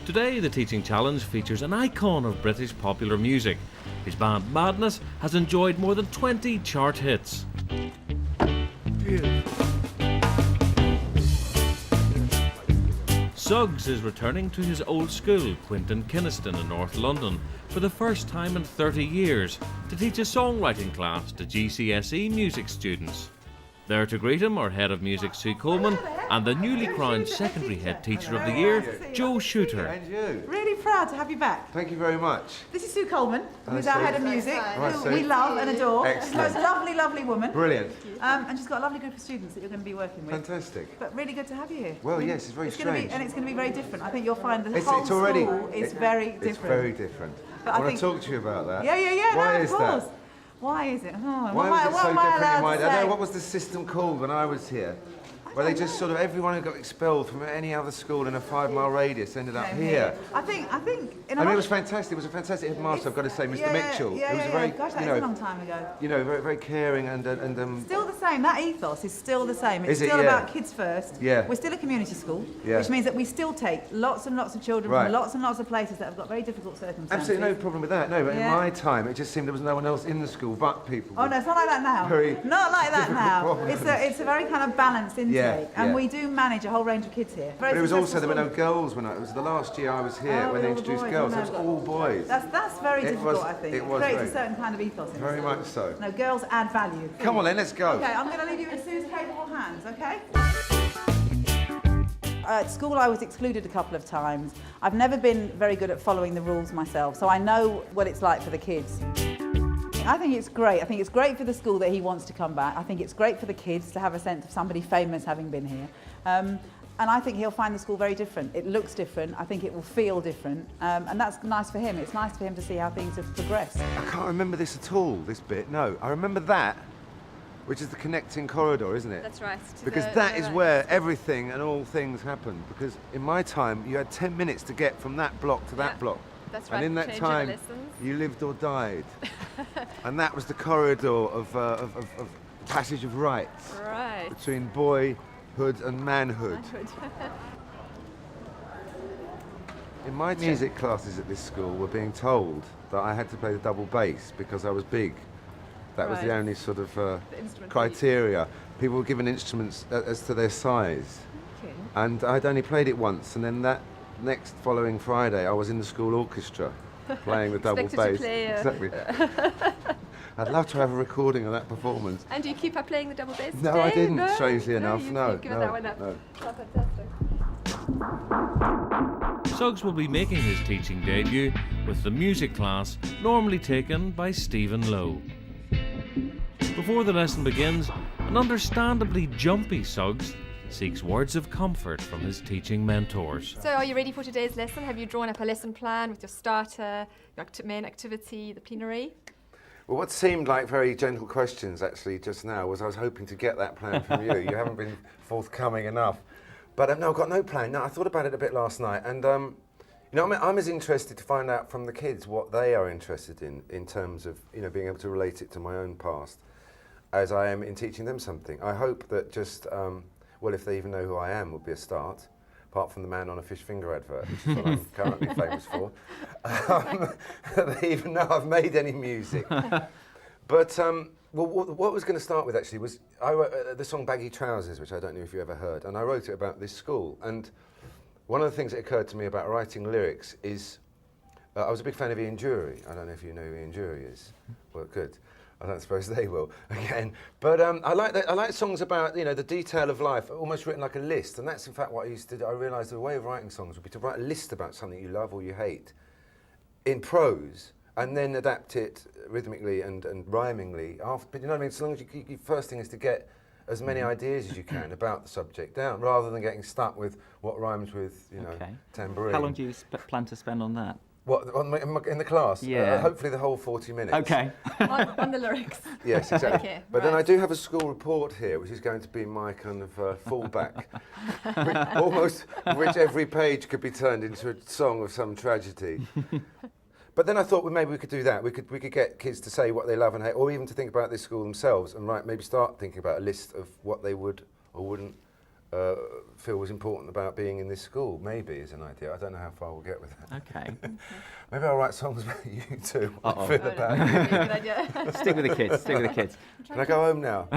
Today, the Teaching Challenge features an icon of British popular music. His band Madness has enjoyed more than 20 chart hits. Suggs is returning to his old school, Quinton Kynaston in North London, for the first time in 30 years to teach a songwriting class to GCSE music students. There to greet him are Head of Music Sue Coleman and the newly crowned Secondary Head Teacher of the Year, Joe Shooter. And you. Really proud to have you back. Thank you very much. This is Sue Coleman, who's our Head of Music, Right, who Sue. we love and adore. Excellent. She's a lovely, lovely woman. Brilliant. And she's got a lovely group of students that you're going to be working with. Fantastic. But really good to have you here. Well, yes, it's very It's going to strange. be, and it's going to be very different. I think you'll find the It's whole already school is very different. It's very different. But I I want to think- talk to you about that. Yeah, Why no, is of course. that? Why is it? Oh, Why was it so am I different in allowed my to day? I say? know, what was the system called when I was here? Where they just sort of, everyone who got expelled from any other school in a 5-mile radius ended up here. I think. I mean, it was fantastic. It was a fantastic headmaster, I've got to say, Mr. Mitchell. Yeah, it was yeah, very, Gosh, that you is know, a long time ago. you know, very, very caring and Still the same. That ethos is still the same. It's Is it? still Yeah. about kids first. Yeah. We're still a community school, Yeah. which means that we still take lots and lots of children Right. from lots and lots of places that have got very difficult circumstances. absolutely no problem with that. No, but Yeah. in my time, it just seemed there was no one else in the school but people. Oh no, it's not like that now. Very Not like that difficult now. problems. It's a very kind of balanced intake, Yeah, and yeah. we do manage a whole range of kids here. But it was also, there were no girls when it was the last year I was here Oh, when they all the introduced boys, girls. no, It was all boys. That's very It difficult, was- I think. it was creates very- a certain kind of ethos in Very it. much so. No, girls add value. Come on then, let's go. Okay, I'm going to leave you in Sue's capable hands, okay? At school I was excluded a couple of times. I've never been very good at following the rules myself, so I know what it's like for the kids. I think it's great. I think it's great for the school that he wants to come back. I think it's great for the kids to have a sense of somebody famous having been here. And I think he'll find the school very different. It looks different. I think it will feel different. And that's nice for him. It's nice for him to see how things have progressed. I can't remember this at all, this bit. No, I remember that, which is the connecting corridor, isn't it? That's right. Because that is where everything and all things happened. Because in my time, you had 10 minutes to get from that block to that block. That's right. And in that Change your time, lessons. you lived or died. And that was the corridor of passage of rights Right. between boyhood and manhood. In my music classes at this school were being told that I had to play the double bass because I was big. That was the Right. only sort of instrument criteria. People were given instruments as to their size. Okay. And I'd only played it once, and then that next following Friday I was in the school orchestra playing the double Expected bass. to play, Exactly. I'd love to have a recording of that performance. And do you keep up playing the double bass No, today? I didn't, No? strangely enough, You've no, given no, that one up. no. Oh, fantastic. Suggs will be making his teaching debut with the music class normally taken by Stephen Lowe. Before the lesson begins, an understandably jumpy Suggs seeks words of comfort from his teaching mentors. So are you ready for today's lesson? Have you drawn up a lesson plan with your starter, your main activity, the plenary? Well, what seemed like very gentle questions actually just now was I was hoping to get that plan from you. You haven't been forthcoming enough. But no, I've got no plan. No, I thought about it a bit last night, and you know, I'm as interested to find out from the kids what they are interested in terms of, you know, being able to relate it to my own past, as I am in teaching them something. I hope that just, well, if they even know who I am, would be a start, apart from the man on a fish finger advert, which is what I'm currently famous for. They even know I've made any music. But well, what I was going to start with actually was I wrote the song Baggy Trousers, which I don't know if you ever heard, and I wrote it about this school. And one of the things that occurred to me about writing lyrics is I was a big fan of Ian Dury. I don't know if you know who Ian Dury is. Well, good. I don't suppose they will again. But I like songs about, you know, the detail of life, almost written like a list. And that's in fact what I used to do. I realised the way of writing songs would be to write a list about something you love or you hate in prose, and then adapt it rhythmically and rhymingly after. But you know what I mean? So long as you first thing is to get as many ideas as you can about the subject down, rather than getting stuck with what rhymes with, you know, tambourine. How long do you plan to spend on that? What, in the class? Yeah. Hopefully the whole 40 minutes. Okay. on the lyrics. Yes, exactly. Okay, but then right. I do have a school report here, which is going to be my kind of fallback. Almost which every page could be turned into a song of some tragedy. But then I thought, well, maybe we could do that. We could get kids to say what they love and hate, or even to think about this school themselves, and maybe start thinking about a list of what they would or wouldn't feel was important about being in this school, maybe, is an idea. I don't know how far we'll get with that. Okay. Maybe I'll write songs about you too. What Uh-oh. you feel about you. Good idea. Stick with the kids, stick with the kids. Can I go home now?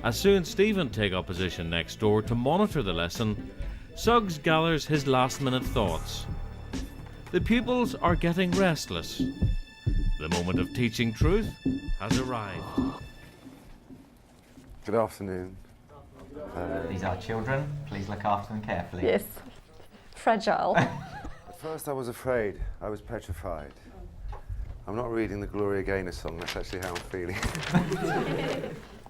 As Sue and Stephen take up position next door to monitor the lesson, Suggs gathers his last-minute thoughts. The pupils are getting restless. The moment of teaching truth has arrived. Good afternoon. These are children. Please look after them carefully. Yes. Fragile. At first I was afraid. I was petrified. I'm not reading the Gloria Gaynor song. That's actually how I'm feeling.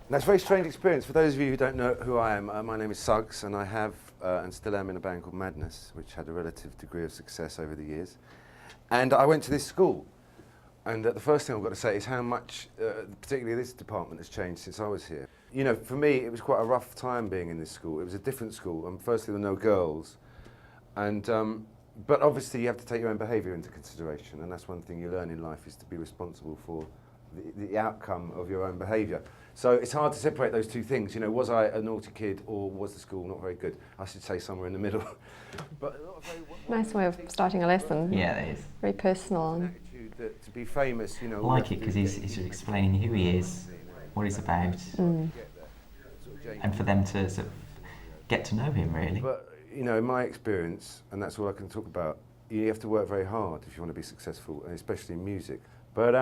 That's a very strange experience. For those of you who don't know who I am, my name is Suggs, and I have and still am in a band called Madness, which had a relative degree of success over the years. And I went to this school. And the first thing I've got to say is how much, particularly this department, has changed since I was here. You know, for me, it was quite a rough time being in this school. It was a different school. Firstly, there were no girls. And, but obviously, you have to take your own behaviour into consideration. And that's one thing you learn in life, is to be responsible for the outcome of your own behaviour. So it's hard to separate those two things. You know, was I a naughty kid or was the school not very good? I should say somewhere in the middle. But not very Nice way of starting a lesson. Yeah, it is. Very personal. And attitude that to be famous, you know. I like it because he's explaining who he is, what he's about, and for them to sort of get to know him, really. But, you know, in my experience, and that's all I can talk about, you have to work very hard if you want to be successful, and especially in music. But,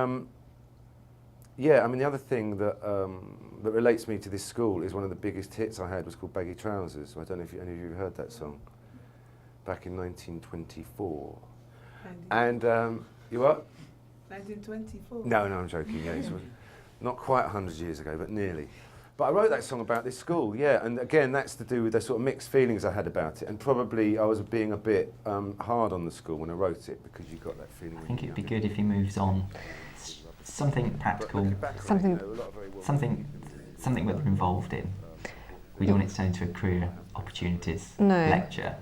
yeah, I mean, the other thing that, that relates me to this school is one of the biggest hits I had was called Baggy Trousers. I don't know if any of you heard that song. Back in 1924. And, you what? 1924? No, I'm joking, yeah. It was not quite 100 years ago, but nearly. But I wrote that song about this school, yeah, and again, that's to do with the sort of mixed feelings I had about it, and probably I was being a bit hard on the school when I wrote it, because you got that feeling. I think it'd be good if he moves on. Something practical, something what they're involved in. We don't want it to turn into a career opportunities No. lecture.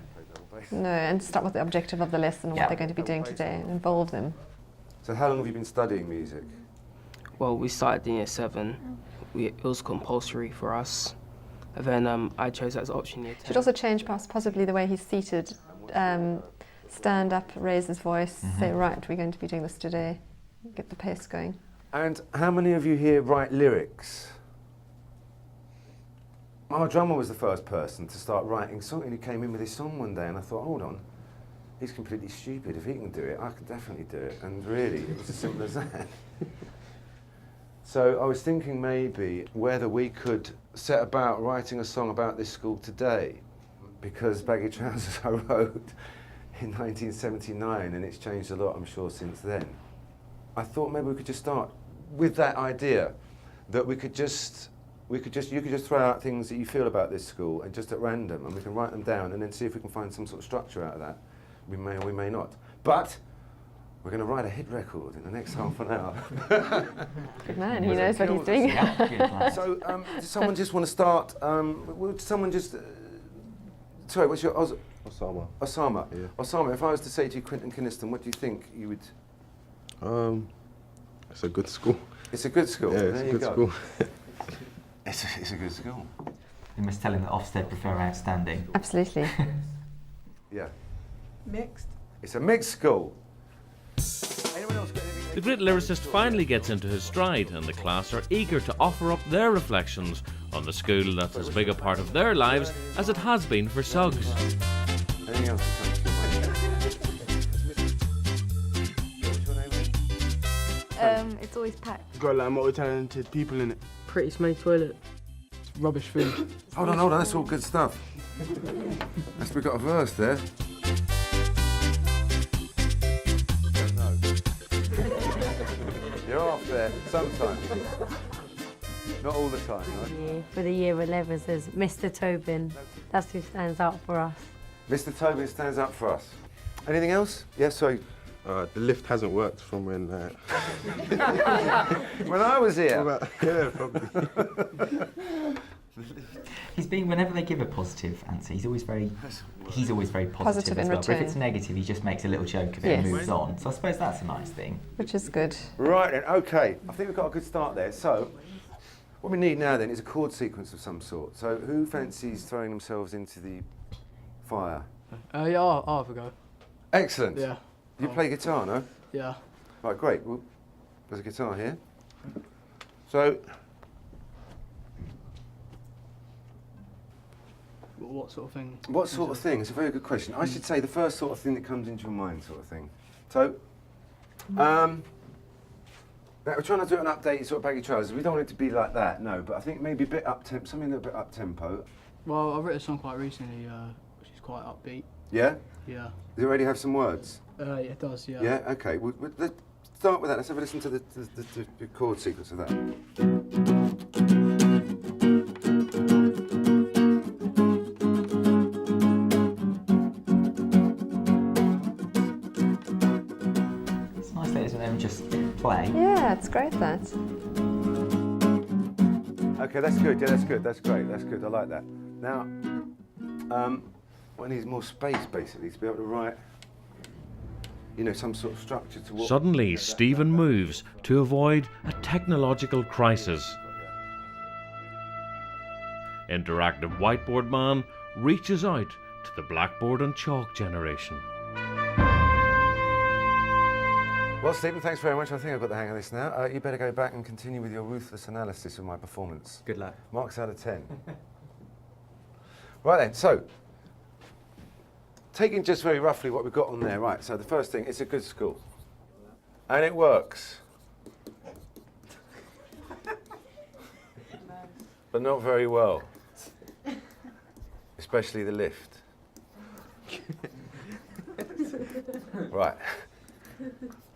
no, and start with the objective of the lesson and Yeah. what they're going to be doing today and involve them. So how long have you been studying music? Well, we started in year 7. It was compulsory for us. And then I chose that as option year 10. Should also change possibly the way he's seated. Stand up, raise his voice, say, right, we're going to be doing this today. Get the pace going. And how many of you here write lyrics? Our drummer was the first person to start writing songs, and he came in with his song one day, and I thought, hold on, he's completely stupid. If he can do it, I can definitely do it. And really, it was as simple as that. So I was thinking maybe whether we could set about writing a song about this school today, because Baggy Trousers I wrote in 1979, and it's changed a lot, I'm sure, since then. I thought maybe we could just start with that idea that you could just throw out things that you feel about this school, and just at random, and we can write them down and then see if we can find some sort of structure out of that. We may or we may not. But we're going to write a hit record in the next half an hour. Good man, he knows what he's doing. Yeah, good plan. So, does someone just want to start? Would someone just? Sorry, what's your Osama. Osama? Yeah. Osama, if I was to say to you, Quentin Kynaston, what do you think you would? It's a good school. It's a good school. Yeah, it's There a you good go. school. It's a good school. We must tell him that Ofsted prefer outstanding. Absolutely. Yeah. Mixed? It's a mixed school. Anyone else got anything? The great lyricist finally gets into his stride, and the class are eager to offer up their reflections on the school that's as big a part of their lives as it has been for Suggs. Anything else that comes to your mind? What's your name? It's always packed. Got like multi-talented people in it. Pretty smelly toilet. Rubbish food. Hold on, that's all good stuff. We got a verse there. You're off there sometimes. Not all the time, right? For the year 11, there's Mr. Tobin. That's who stands out for us. Mr. Tobin stands up for us. Anything else? Yes, sorry. The lift hasn't worked from when... When I was here. Yeah, probably. He's been, whenever they give a positive answer, he's always very positive Positive as in well. But if return. it's negative, he just makes a little joke of it and Yes. moves on. So I suppose that's a nice thing. Which is good. Right then, okay. I think we've got a good start there. So, What we need now then is a chord sequence of some sort. So who fancies throwing themselves into the fire? Yeah, I'll have a go. Excellent. Yeah. You play guitar, no? Yeah. Right, great. Well, there's a guitar here. So, What sort of thing? what sort of thing? It's a very good question. I should say the first sort of thing that comes into your mind, sort of thing. So, now we're trying to do an updated sort of baggy trousers. We don't want it to be like that, no. But I think maybe a bit up tempo, something a little bit up tempo. Well, I've written a song quite recently, which is quite upbeat. Yeah. Yeah. Does it already have some words? Yeah, it does. Yeah. Yeah. Okay. Let's start with that. Let's have a listen to the chord sequence of that. It's nice that them just play. Yeah, it's great that. Okay, that's good. Yeah, that's good. That's great. That's good. I like that. Now, one needs more space, basically, to be able to write, you know, some sort of structure to what... Suddenly, Stephen moves to avoid a technological crisis. Interactive Whiteboard Man reaches out to the blackboard and chalk generation. Well, Stephen, thanks very much. I think I've got the hang of this now. You better go back and continue with your ruthless analysis of my performance. Good luck. Marks out of 10. Right then, so, taking just very roughly what we've got on there, right, so the first thing, it's a good school. And it works. But not very well. Especially the lift. Right.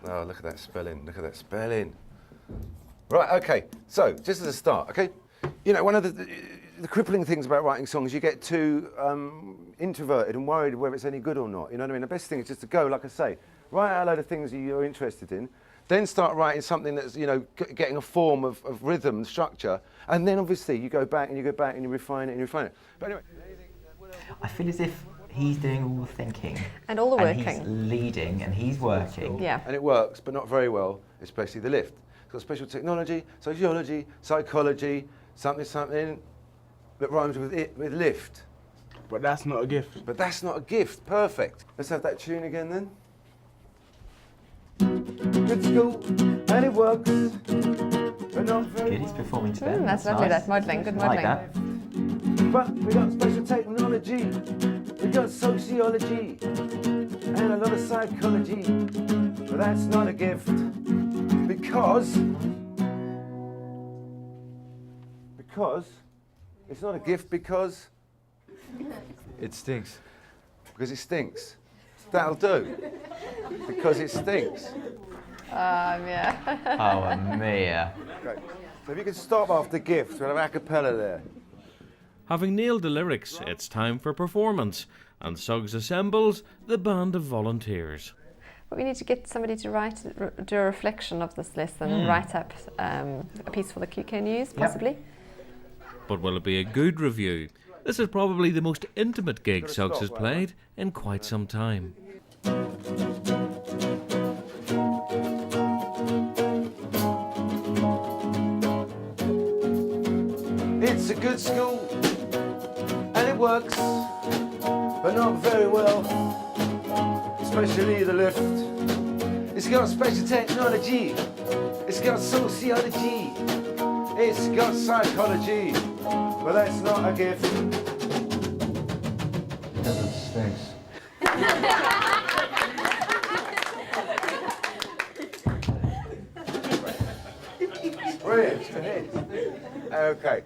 Oh, look at that spelling, look at that spelling. Right, okay, so, just as a start, okay? You know, one of the crippling things about writing songs, you get too introverted and worried whether it's any good or not, you know what I mean? The best thing is just to go, like I say, write out a load of things that you're interested in, then start writing something that's, you know, getting a form of rhythm and structure, and then obviously you go back and you go back and you refine it and you refine it. But anyway. I feel as if he's doing all the thinking. And all the and working. he's leading and he's working. Yeah. And it works, but not very well, especially the lift. It's got special technology, sociology, psychology, something that rhymes with lift. But that's not a gift. But that's not a gift. Perfect. Let's have that tune again then. Good school, and it works, but not very Good, he's performing to them. That's lovely, nice. that modelling, good I like modelling. that. But we got special technology, we got sociology, and a lot of psychology. But that's not a gift, because it's not a gift because It stinks. because it stinks. That'll do. Because it stinks. Yeah. Oh, Mia. Great. So if you can stop after gift, we'll have a cappella there. Having nailed the lyrics, it's time for performance, and Suggs assembles the band of volunteers. But we need to get somebody to do a reflection of this lesson, write up a piece for the QK News, possibly. But will it be a good review? This is probably the most intimate gig Suggs has played in quite some time. It's a good school, and it works, but not very well, especially the lift. It's got special technology, it's got sociology, it's got psychology, but that's not a gift. Because it stinks. Brilliant. Okay.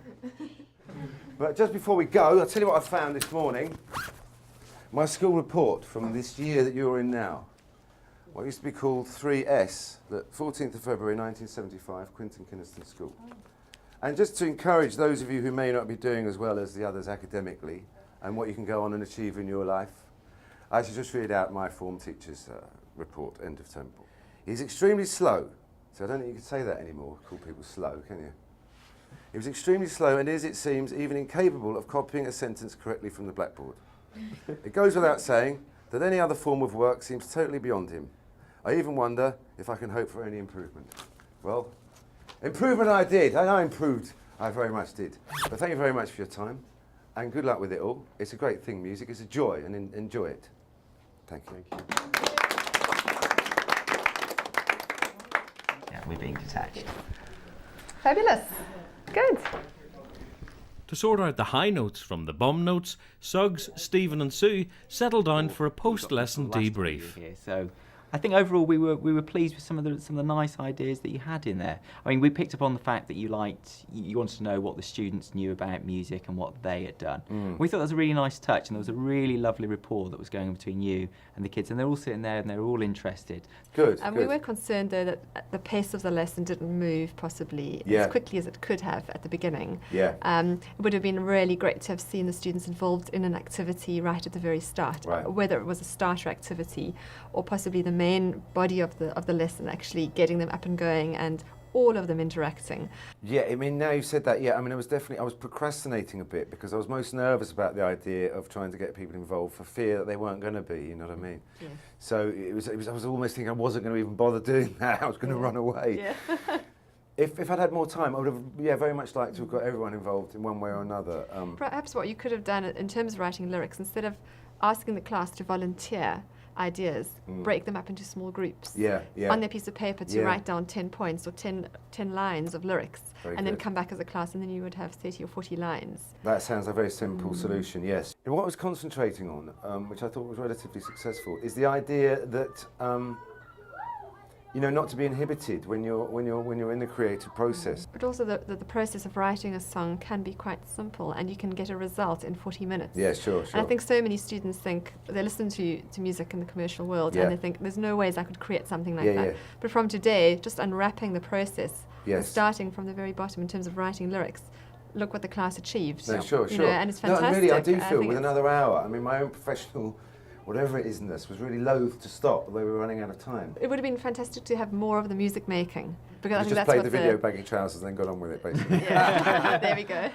But just before we go, I'll tell you what I found this morning. My school report from this year that you're in now. What used to be called 3S, the 14th of February 1975, Quinton Kynaston School. And just to encourage those of you who may not be doing as well as the others academically, and what you can go on and achieve in your life, I should just read out my form teacher's report, end of term report. He's extremely slow, so I don't think you can say that anymore, call people slow, can you? He was extremely slow and is, it seems, even incapable of copying a sentence correctly from the blackboard. It goes without saying that any other form of work seems totally beyond him. I even wonder if I can hope for any improvement. Well, improvement I did, and I improved. I very much did. But thank you very much for your time, and good luck with it all. It's a great thing, music. It's a joy, and enjoy it. Thank you. Yeah, we're being detached. Fabulous. Good. To sort out the high notes from the bum notes, Suggs, Stephen and Sue settled down for a post-lesson debrief. Here, so I think overall we were pleased with some of the nice ideas that you had in there. I mean, we picked up on the fact that you wanted to know what the students knew about music and what they had done. We thought that was a really nice touch, and there was a really lovely rapport that was going on between you and the kids, and they're all sitting there and they're all interested. Good. And we were concerned though that the pace of the lesson didn't move possibly Yeah. as quickly as it could have at the beginning. Yeah. It would have been really great to have seen the students involved in an activity right at the very start, Right. whether it was a starter activity or possibly the main body of the lesson, actually getting them up and going and all of them interacting. Yeah, I mean, now you've said that, yeah, I mean, I was procrastinating a bit because I was most nervous about the idea of trying to get people involved for fear that they weren't going to be, you know what I mean? Yeah. So I was almost thinking I wasn't going to even bother doing that, I was going to run away. Yeah. If I'd had more time, I would have, very much liked to have got everyone involved in one way or another. Perhaps what you could have done in terms of writing lyrics, instead of asking the class to volunteer ideas, break them up into small groups on their piece of paper to write down 10 points or 10 lines of lyrics, and then come back as a class, and then you would have 30 or 40 lines. That sounds a very simple solution, yes. And what I was concentrating on, which I thought was relatively successful, is the idea that not to be inhibited when you're in the creative process. But also the process of writing a song can be quite simple, and you can get a result in 40 minutes. Yeah, sure. And I think so many students think, they listen to music in the commercial world, and they think, there's no ways I could create something like that. Yeah. But from today, just unwrapping the process, and Yes. starting from the very bottom in terms of writing lyrics, look what the class achieved. No, sure. And it's fantastic. No, and really, I do feel think with it's- another hour, I mean, my own professional, whatever it is, was really loath to stop, although we were running out of time. It would have been fantastic to have more of the music making, because I We think just that's played what the video baggy trousers and then got on with it, basically. Yeah, there we go.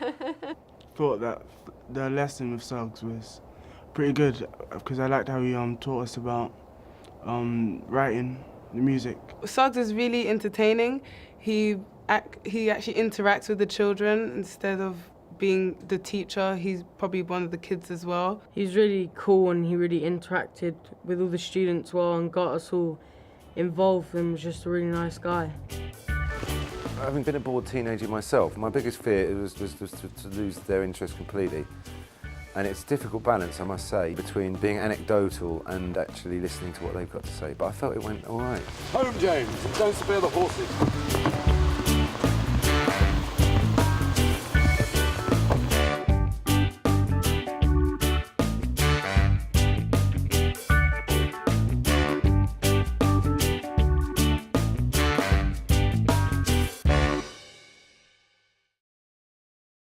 Thought that the lesson with Suggs was pretty good because I liked how he taught us about writing the music. Suggs is really entertaining. He actually interacts with the children instead of being the teacher. He's probably one of the kids as well. He's really cool and he really interacted with all the students well and got us all involved and was just a really nice guy. Having been a bored teenager myself, my biggest fear was to lose their interest completely. And it's a difficult balance, I must say, between being anecdotal and actually listening to what they've got to say. But I felt it went all right. Home, James. Don't spare the horses.